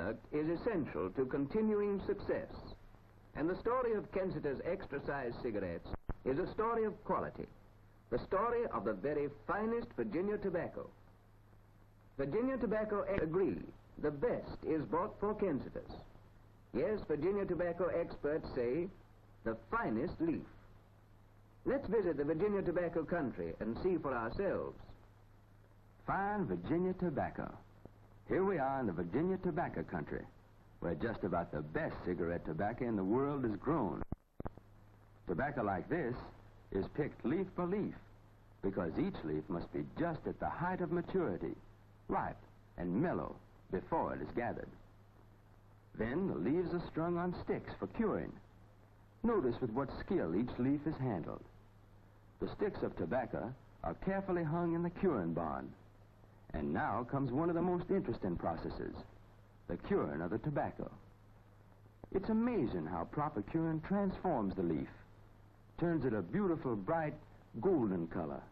product is essential to continuing success. And the story of Kensitas Extra-size cigarettes is a story of quality, the story of the very finest Virginia tobacco. Virginia tobacco agree, the best is bought for Kensitas. Yes, Virginia tobacco experts say, the finest leaf. Let's visit the Virginia tobacco country and see for ourselves. Fine Virginia tobacco. Here we are in the Virginia tobacco country, where just about the best cigarette tobacco in the world is grown. Tobacco like this is picked leaf by leaf, because each leaf must be just at the height of maturity, ripe and mellow before it is gathered. Then the leaves are strung on sticks for curing. Notice with what skill each leaf is handled. The sticks of tobacco are carefully hung in the curing barn. And now comes one of the most interesting processes, the curing of the tobacco. It's amazing how proper curing transforms the leaf, turns it a beautiful, bright, golden color.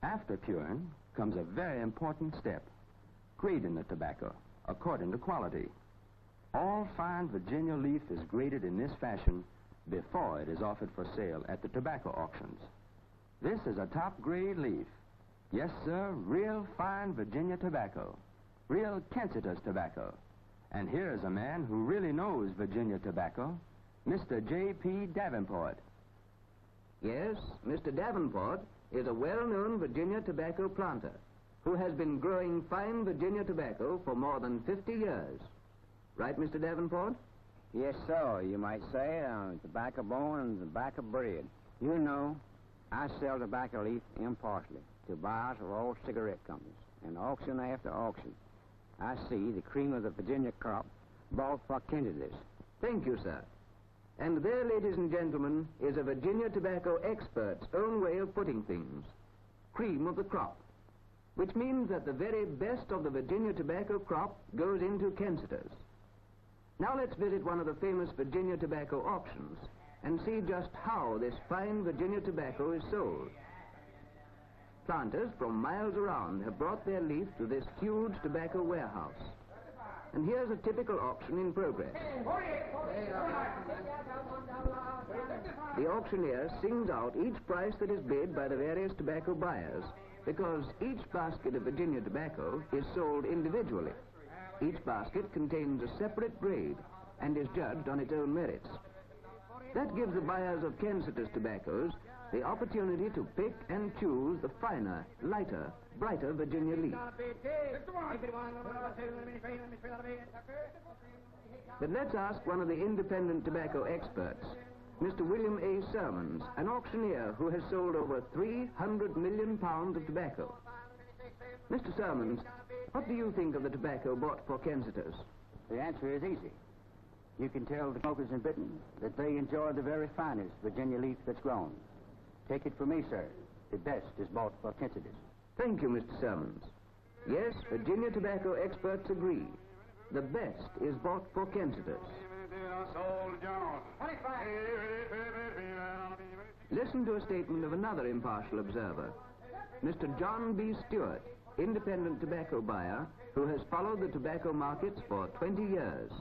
After curing comes a very important step, grading the tobacco according to quality. All fine Virginia leaf is graded in this fashion before it is offered for sale at the tobacco auctions. This is a top-grade leaf. Yes, sir, real fine Virginia tobacco, real Kensitas tobacco. And here is a man who really knows Virginia tobacco, Mr. J.P. Davenport. Yes, Mr. Davenport is a well-known Virginia tobacco planter who has been growing fine Virginia tobacco for more than 50 years. Right, Mr. Davenport? Yes, sir, you might say, tobacco born and tobacco bred. You know, I sell tobacco leaf impartially to buyers of all cigarette companies, and auction after auction, I see the cream of the Virginia crop bought for Kensitas. Thank you, sir. And there, ladies and gentlemen, is a Virginia tobacco expert's own way of putting things. Cream of the crop, which means that the very best of the Virginia tobacco crop goes into Kensitas. Now let's visit one of the famous Virginia tobacco auctions and see just how this fine Virginia tobacco is sold. Planters from miles around have brought their leaf to this huge tobacco warehouse. And here's a typical auction in progress. The auctioneer sings out each price that is bid by the various tobacco buyers, because each basket of Virginia tobacco is sold individually. Each basket contains a separate grade and is judged on its own merits. That gives the buyers of Kensitas tobaccos the opportunity to pick and choose the finer, lighter, brighter Virginia leaf. But let's ask one of the independent tobacco experts, Mr. William A. Sermons, an auctioneer who has sold over 300 million pounds of tobacco. Mr. Sermons, what do you think of the tobacco bought for Kensitas? The answer is easy. You can tell the smokers in Britain that they enjoy the very finest Virginia leaf that's grown. Take it from me, sir. The best is bought for Kensitas. Thank you, Mr. Sermons. Yes, Virginia tobacco experts agree. The best is bought for Kensitas. Listen to a statement of another impartial observer, Mr. John B. Stewart, independent tobacco buyer who has followed the tobacco markets for 20 years.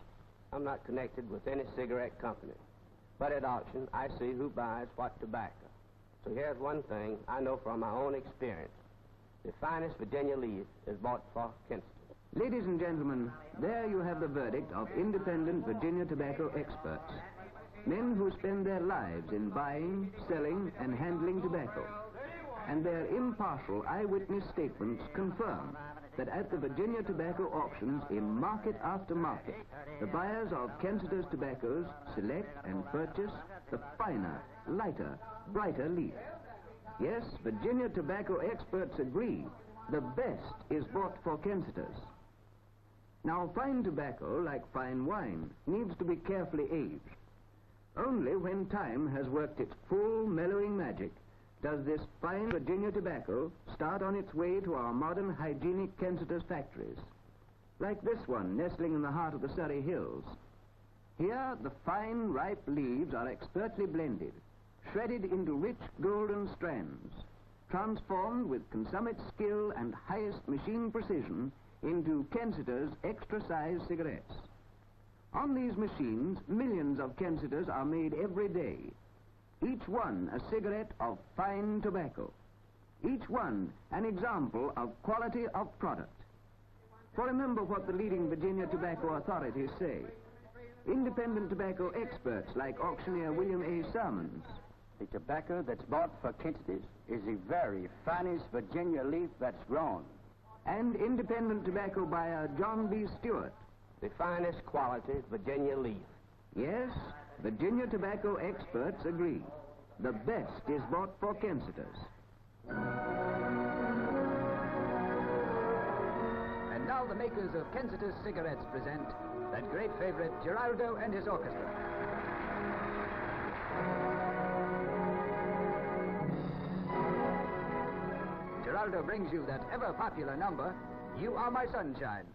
I'm not connected with any cigarette company, but at auction I see who buys what tobacco. So here's one thing I know from my own experience. The finest Virginia leaf is bought for Kensitas. Ladies and gentlemen, there you have the verdict of independent Virginia tobacco experts. Men who spend their lives in buying, selling, and handling tobacco. And their impartial eyewitness statements confirm that at the Virginia tobacco auctions in market after market, the buyers of Kensitas tobaccos select and purchase the finer, lighter, brighter leaf. Yes, Virginia tobacco experts agree, the best is bought for Kensitas. Now, fine tobacco, like fine wine, needs to be carefully aged. Only when time has worked its full mellowing magic does this fine Virginia tobacco start on its way to our modern hygienic Kensitas factories, like this one nestling in the heart of the Surrey hills. Here, the fine, ripe leaves are expertly blended, shredded into rich golden strands, transformed with consummate skill and highest machine precision into Kensitas Extra-size cigarettes. On these machines, millions of Kensitas are made every day. Each one a cigarette of fine tobacco. Each one an example of quality of product. For remember what the leading Virginia tobacco authorities say. Independent tobacco experts like auctioneer William A. Salmons. The tobacco that's bought for Kensitas is the very finest Virginia leaf that's grown. And independent tobacco buyer John B. Stewart. The finest quality Virginia leaf. Yes, Virginia tobacco experts agree. The best is bought for Kensitas. And now the makers of Kensitas cigarettes present that great favorite, Geraldo and his orchestra. Geraldo brings you that ever-popular number, You Are My Sunshine.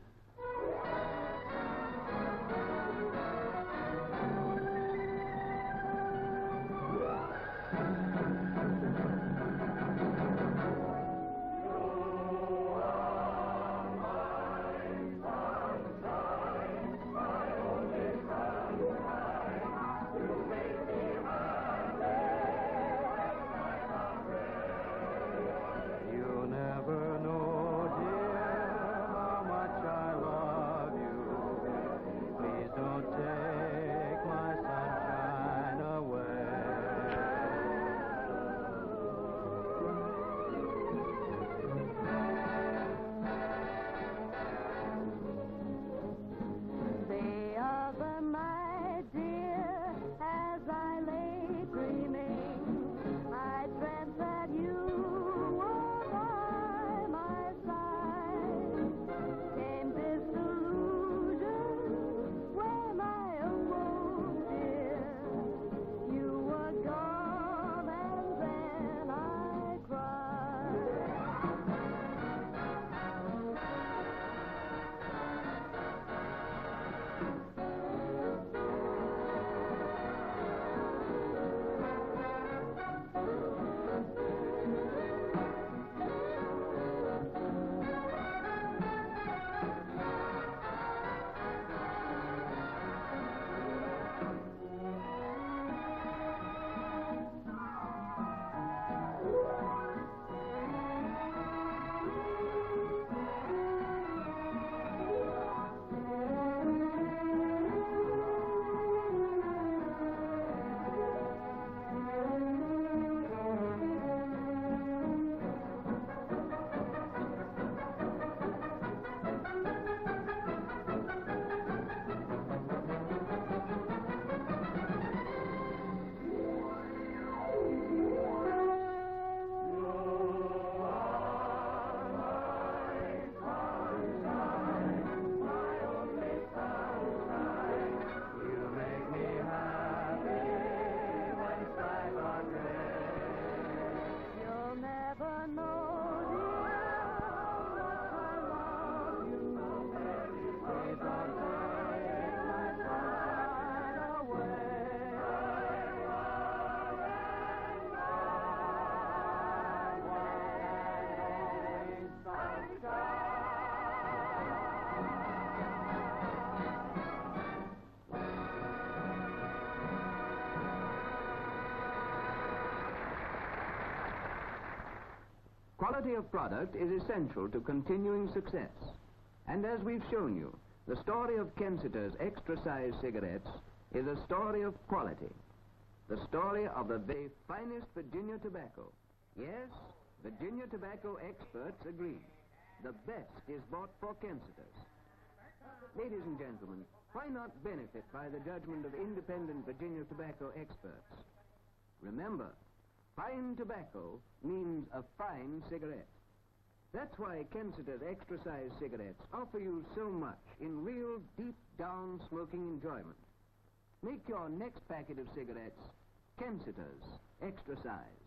Quality of product is essential to continuing success. And as we've shown you, the story of Kensitas Extra-size cigarettes is a story of quality. The story of the very finest Virginia tobacco. Yes, Virginia tobacco experts agree. The best is bought for Kensitas. Ladies and gentlemen, why not benefit by the judgment of independent Virginia tobacco experts? Remember, fine tobacco means a fine cigarette. That's why Kensitas Extra-size cigarettes offer you so much in real deep-down smoking enjoyment. Make your next packet of cigarettes Kensitas Extra-size.